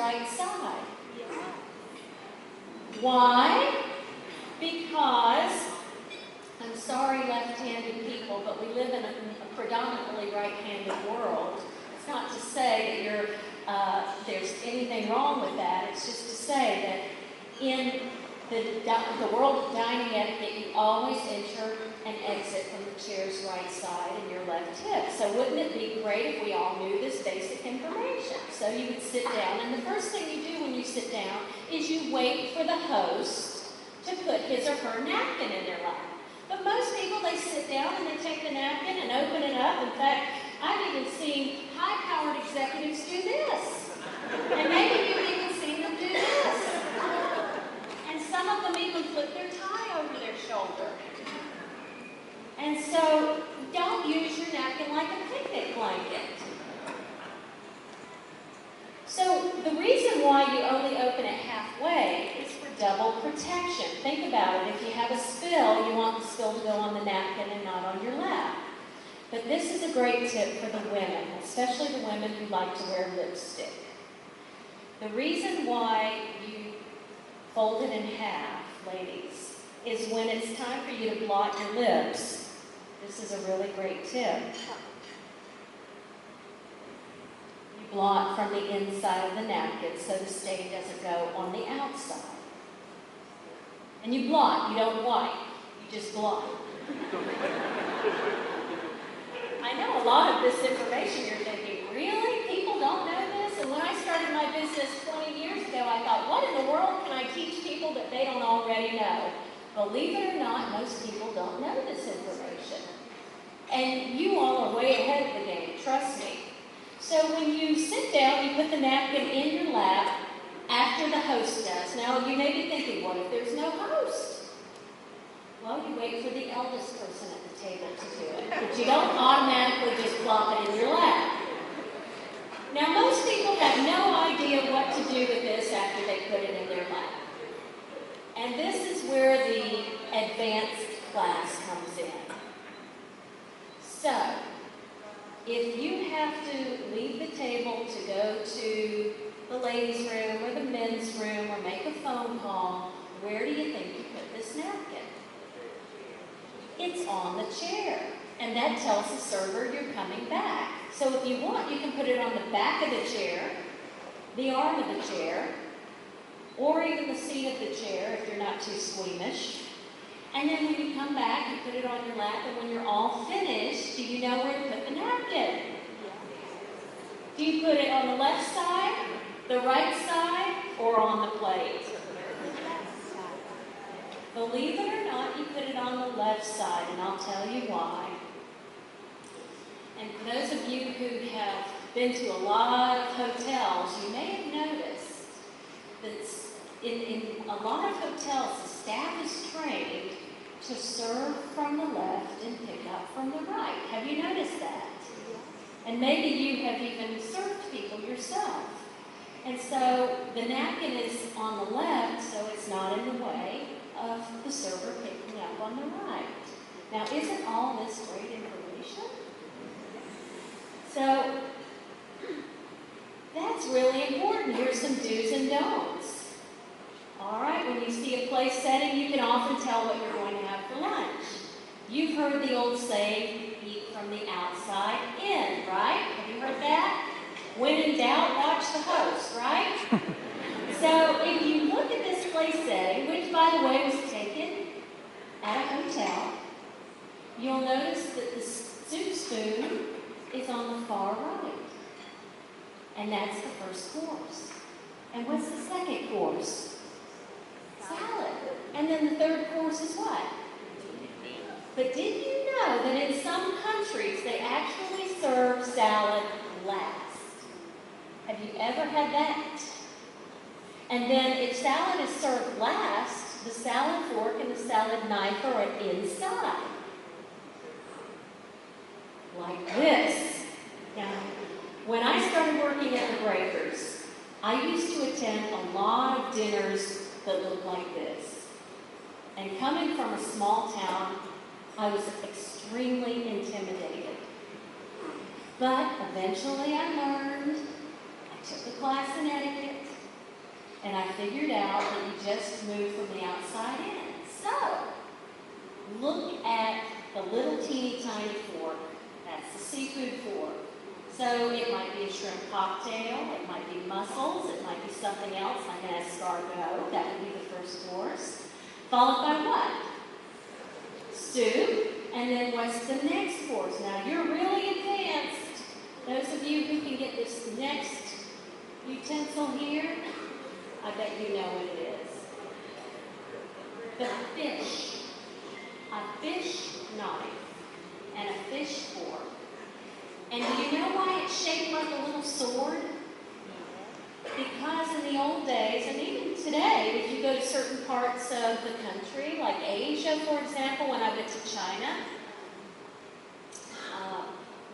right side. Why? Because, I'm sorry left-handed people, but we live in a predominantly right-handed world. It's not to say that there's anything wrong with that. It's just to say that in the world of dining etiquette, you always enter and exit from the chair's right side and your left hip. So wouldn't it be great if we all knew this basic information? So you would sit down, and the first thing you do when you sit down is you wait for the host to put his or her napkin in their lap. But most people, they sit down and they take the napkin and open it up. In fact, I've even seen high-powered executives do this. And maybe you've even seen them do this. And some of them even flip their tie over their shoulder. And so, don't use your napkin like a picnic blanket. So, the reason why you only open it halfway is for double protection. Think about it. If you have a spill, you want the spill to go on the napkin and not on your lap. But this is a great tip for the women, especially the women who like to wear lipstick. The reason why you fold it in half, ladies, is when it's time for you to blot your lips. This is a really great tip. You blot from the inside of the napkin so the stain doesn't go on the outside. And you blot, you don't wipe, you just blot. I know a lot of this information you're thinking, really? People don't know this? And when I started my business 20 years ago, I thought, what in the world can I teach people that they don't already know? Believe it or not, most people don't know this information. And you all are way ahead of the game, trust me. So when you sit down, you put the napkin in your lap after the host does. Now, you may be thinking, what if there's no host? Well, you wait for the eldest person at the table to do it. But you don't automatically just plop it in your lap. Now, most people have no idea what to do with this after they put it in their lap. And this is where the advanced class comes in. So, if you have to leave the table to go to the ladies' room or the men's room or make a phone call, where do you think you put this napkin? It's on the chair. And that tells the server you're coming back. So if you want, you can put it on the back of the chair, the arm of the chair, or even the seat of the chair if you're not too squeamish. And then when you come back, you put it on your lap, and when you're all finished, do you know where to put the napkin? Do you put it on the left side, the right side, or on the plate? Believe it or not, you put it on the left side, and I'll tell you why. And for those of you who have been to a lot of hotels, you may have noticed that in a lot of hotels, the staff is trained to serve from the left and pick up from the right. Have you noticed that? And maybe you have even served people yourself. And so the napkin is on the left, so it's not in the way of the server picking up on the right. Now, isn't all this great information? So, that's really important. Here's some do's and don'ts. All right, when you see a place setting, you can often tell what you're going to have for lunch. You've heard the old saying, eat from the outside in, right? Have you heard that? When in doubt, watch the host, right? So if you look at this place setting, which by the way was taken at a hotel, you'll notice that the soup spoon is on the far right. And that's the first course. And what's the second course? Salad. And then the third course is what? But did you know that in some countries they actually serve salad last? Have you ever had that? And then if salad is served last, the salad fork and the salad knife are inside. Like this. Now, when I started working at the Breakers, I used to attend a lot of dinners that looked like this. And coming from a small town, I was extremely intimidated. But eventually I learned, I took a class in etiquette, And I figured out that you just move from the outside in. So, look at the little teeny tiny fork. That's the seafood fork. So it might be a shrimp cocktail, it might be mussels, it might be something else like an escargot. That would be the first course. Followed by what? Soup. And then what's the next course? Now you're really advanced. Those of you who can get this next utensil here, I bet you know what it is. The fish. A fish knife and a fish fork. And do you know why it's shaped like a little sword? Because in the old days, and even today, if you go to certain parts of the country, like Asia, for example, when I went to China,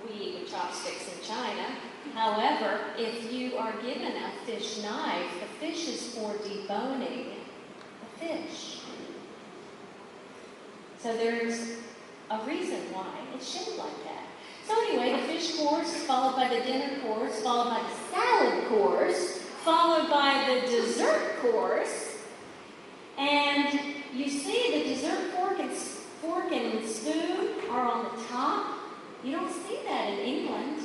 we eat with chopsticks in China. However, if you are given a fish knife, the fish is for deboning the fish. So there's a reason why it's shaped like that. So anyway, the fish course is followed by the dinner course, followed by the salad course, followed by the dessert course. And you see the dessert fork and spoon are on the top. You don't see that in England.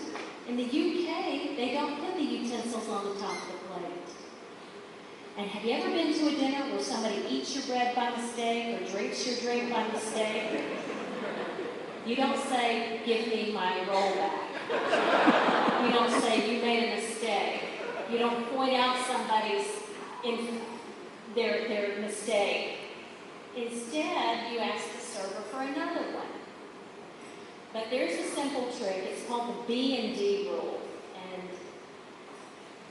In the UK, they don't put the utensils on the top of the plate. And have you ever been to a dinner where somebody eats your bread by mistake or drinks your drink by mistake? You don't say, give me my roll back. You don't say, you made a mistake. You don't point out somebody's their mistake. Instead, you ask the server for another one. But there's a simple trick. It's called the B&D rule. And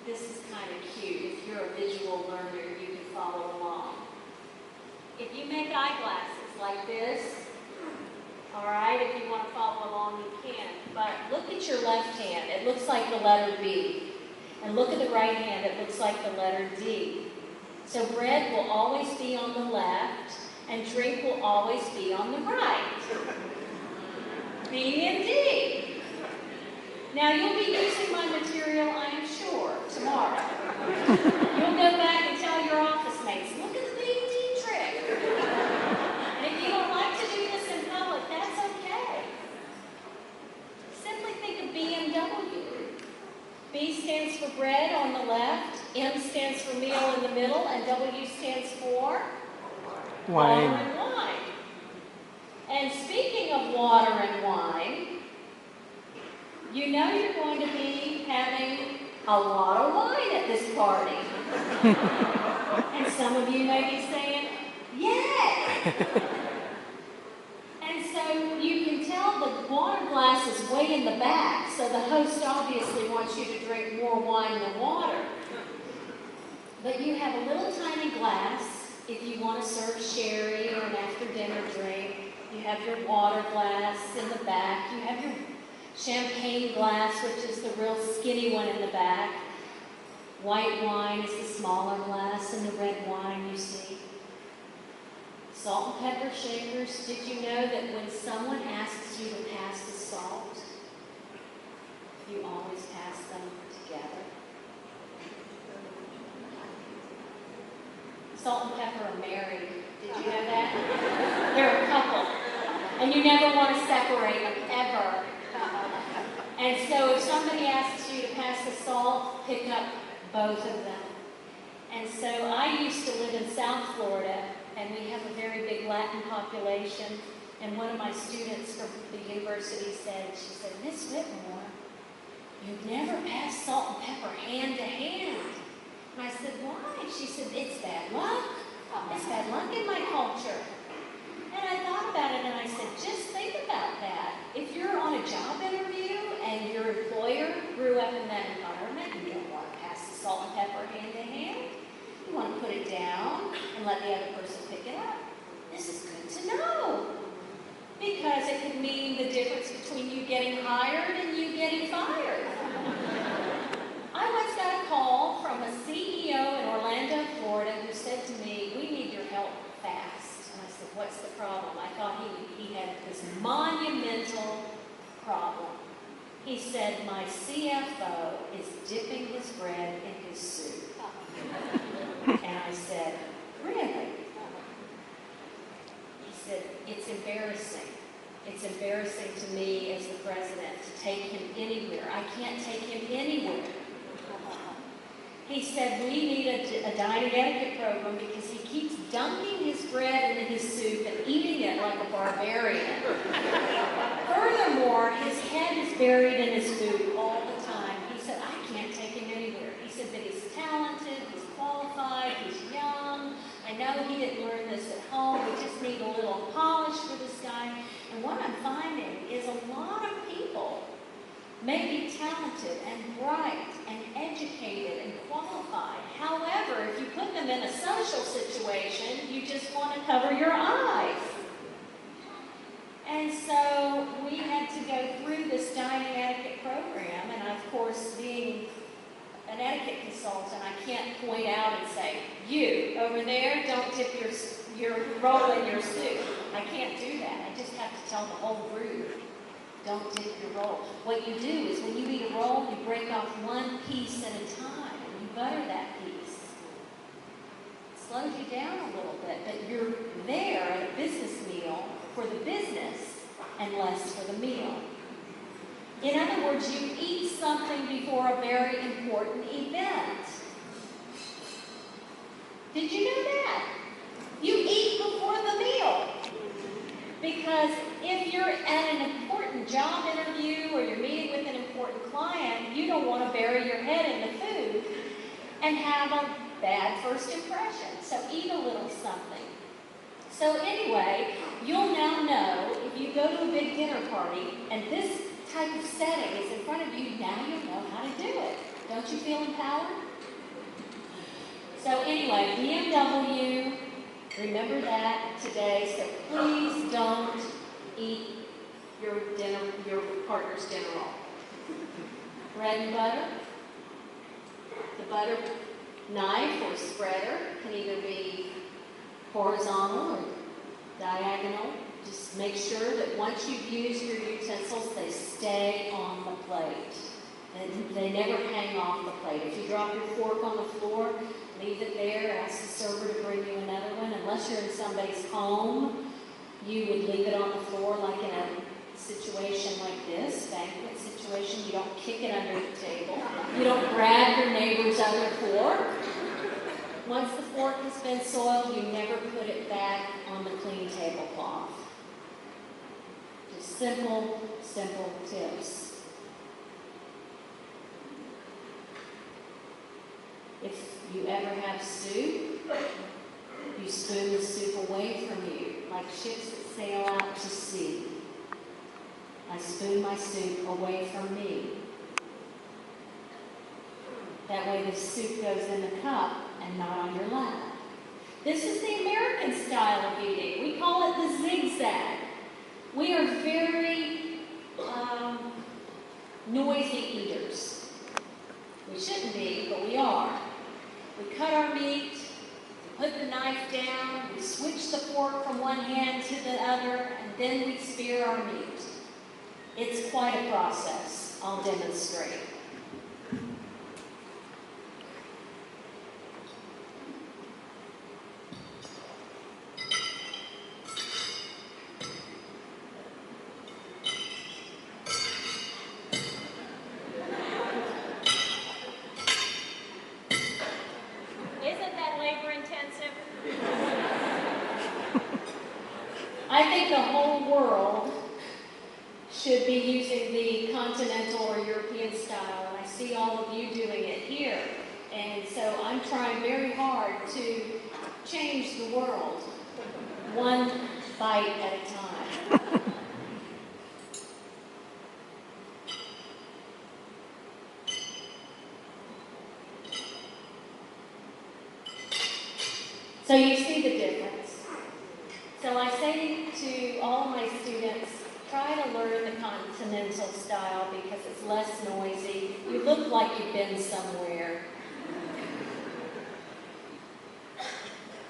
this is kind of cute. If you're a visual learner, you can follow along. If you make eyeglasses like this, all right, if you want to follow along, you can. But look at your left hand. It looks like the letter B. And look at the right hand. It looks like the letter D. So bread will always be on the left, and drink will always be on the right. B and D. Now, you'll be using my material, I am sure, tomorrow. You'll go back and tell your office mates, look at the B and D trick. And if you don't like to do this in public, that's okay. Simply think of BMW. B stands for bread on the left, M stands for meal in the middle, and W stands for Wine. Water and wine. And speaking of water and wine, you know you're going to be having a lot of wine at this party. And some of you may be saying, yay! And so you can tell the water glass is way in the back, so the host obviously wants you to drink more wine than water. But you have a little tiny glass if you want to serve sherry or an after-dinner drink. You have your water glass in the back. You have your champagne glass, which is the real skinny one in the back. White wine is the smaller glass, and the red wine you see. Salt and pepper shakers. Did you know that when someone asks you to pass the salt, you always pass them together? Salt and pepper are married. Did you know that? They're a couple. And you never want to separate them, ever. And so if somebody asks you to pass the salt, pick up both of them. And so I used to live in South Florida, and we have a very big Latin population. And one of my students from the university said, she said, Miss Whitmore, you've never passed salt and pepper hand to hand. And I said, why? She said, it's bad luck. It's bad luck in my culture. And I thought about it and I said, just think about that. If you're on a job interview and your employer grew up in that environment, you don't want to pass the salt and pepper hand to hand. You want to put it down and let the other person pick it up. This is good to know. Because it could mean the difference between you getting hired and you getting fired. I once got a call from a CEO in Orlando, Florida, who said to me, we need your help fast. And I said, what's the problem? I thought he had this monumental problem. He said, my CFO is dipping his bread in his soup. said, really? He said, it's embarrassing. It's embarrassing to me as the president to take him anywhere. I can't take him anywhere. He said, we need a dining etiquette program because he keeps dunking his bread into his soup and eating it like a barbarian. Furthermore, his head is buried in his food all the time. He said, I can't take him anywhere. He said that he's talented, he's qualified, he's young. I know he didn't learn this at home. We just need a little polish for this guy. And what I'm finding is a lot of people may be talented and bright and educated and qualified. However, if you put them in a social situation, you just want to cover your eyes. And so we had to go through this dining etiquette program, and of course, being an etiquette consultant, I can't point out and say, you, over there, don't dip your roll in your soup. I can't do that. I just have to tell the whole group, don't dip your roll. What you do is when you eat a roll, you break off one piece at a time, and you butter that piece. It slows you down a little bit, but you're there at a business meal for the business and less for the meal. In other words, you eat something before a very important event. Did you know that? You eat before the meal. Because if you're at an important job interview or you're meeting with an important client, you don't want to bury your head in the food and have a bad first impression. So eat a little something. So anyway, you'll now know if you go to a big dinner party and this type of setting is in front of you, now you'll know how to do it. Don't you feel empowered? So anyway, BMW, remember that today, so please don't eat your partner's dinner roll. Bread and butter. The butter knife or spreader can either be horizontal or diagonal. Just make sure that once you've used your utensils, they stay on the plate. And they never hang off the plate. If you drop your fork on the floor, leave it there, ask the server to bring you another one. Unless you're in somebody's home, you would leave it on the floor like in a situation like this, banquet situation. You don't kick it under the table. You don't grab your neighbor's other fork. Once the fork has been soiled, you never put it back on the clean tablecloth. Just simple, simple tips. If you ever have soup, you spoon the soup away from you, like ships that sail out to sea. I spoon my soup away from me. That way the soup goes in the cup and not on your lap. This is the American style of eating. We call it the zigzag. We are very noisy eaters. We shouldn't be, but we are. We cut our meat, put the knife down, we switch the fork from one hand to the other, and then we spear our meat. It's quite a process. I'll demonstrate. I think the whole world should be using the continental or European style, and I see all of you doing it here. And so I'm trying very hard to change the world, one bite at a time. So you see the difference. So I say to all my students, try to learn the continental style because it's less noisy. You look like you've been somewhere.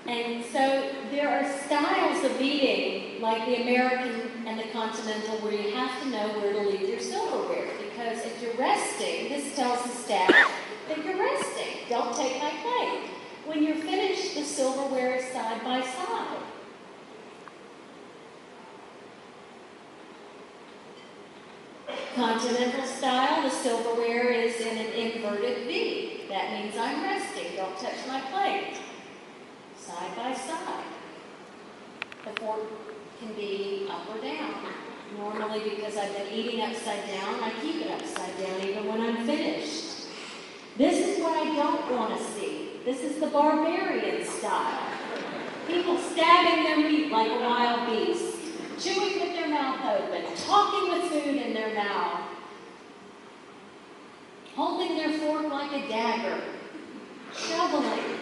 And so there are styles of eating, like the American and the continental, where you have to know where to leave your silverware. Because if you're resting, this tells the staff that you're resting. Don't take my plate. When you're finished the silverware is side by side. Continental style, the silverware is in an inverted V. That means I'm resting. Don't touch my plate. Side by side. The fork can be up or down. Normally, because I've been eating upside down, I keep it upside down even when I'm finished. This is what I don't want to see. This is the barbarian style. People stabbing their meat like a wild beast, chewing with their mouth open, talking with food in their mouth, holding their fork like a dagger, shoveling.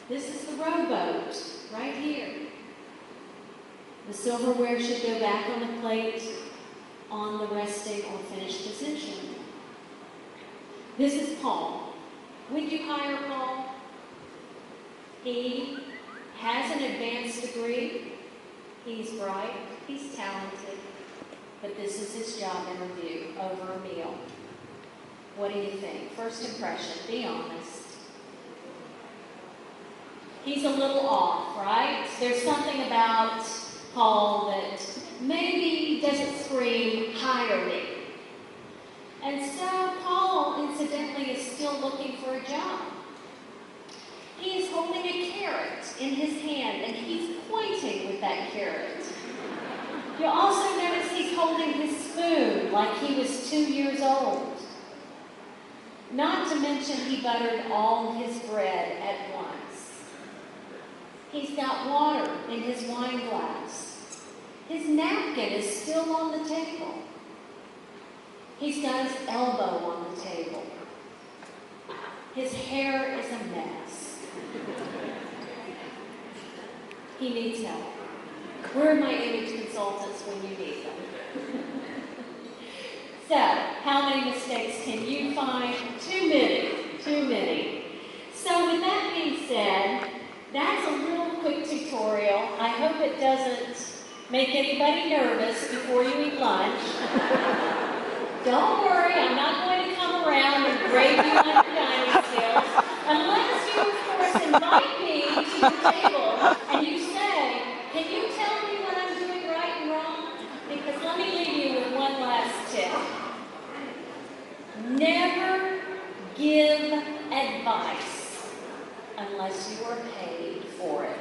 This is the rowboat, right here. The silverware should go back on the plate on the resting or finished position. This is Paul. Would you hire Paul? He has an advanced degree. He's bright. He's talented. But this is his job interview over a meal. What do you think? First impression, be honest. He's a little off, right? There's something about Paul that maybe doesn't scream, hire me. And so Paul, incidentally, is still looking for a job. He is holding a carrot in his hand, and he's pointing with that carrot. You'll also notice he's holding his spoon like he was 2 years old. Not to mention he buttered all his bread at once. He's got water in his wine glass. His napkin is still on the table. He's got his elbow on the table. His hair is a mess. He needs help. Where are my image consultants when you need them? So, how many mistakes can you find? Too many. Too many. So with that being said, that's a little quick tutorial. I hope it doesn't make anybody nervous before you eat lunch. Don't worry, I'm not going to come around and grade you on your dining skills, unless you, of course, invite me to your table and you say, can you tell me what I'm doing right and wrong? Because let me leave you with one last tip. Never give advice unless you are paid for it.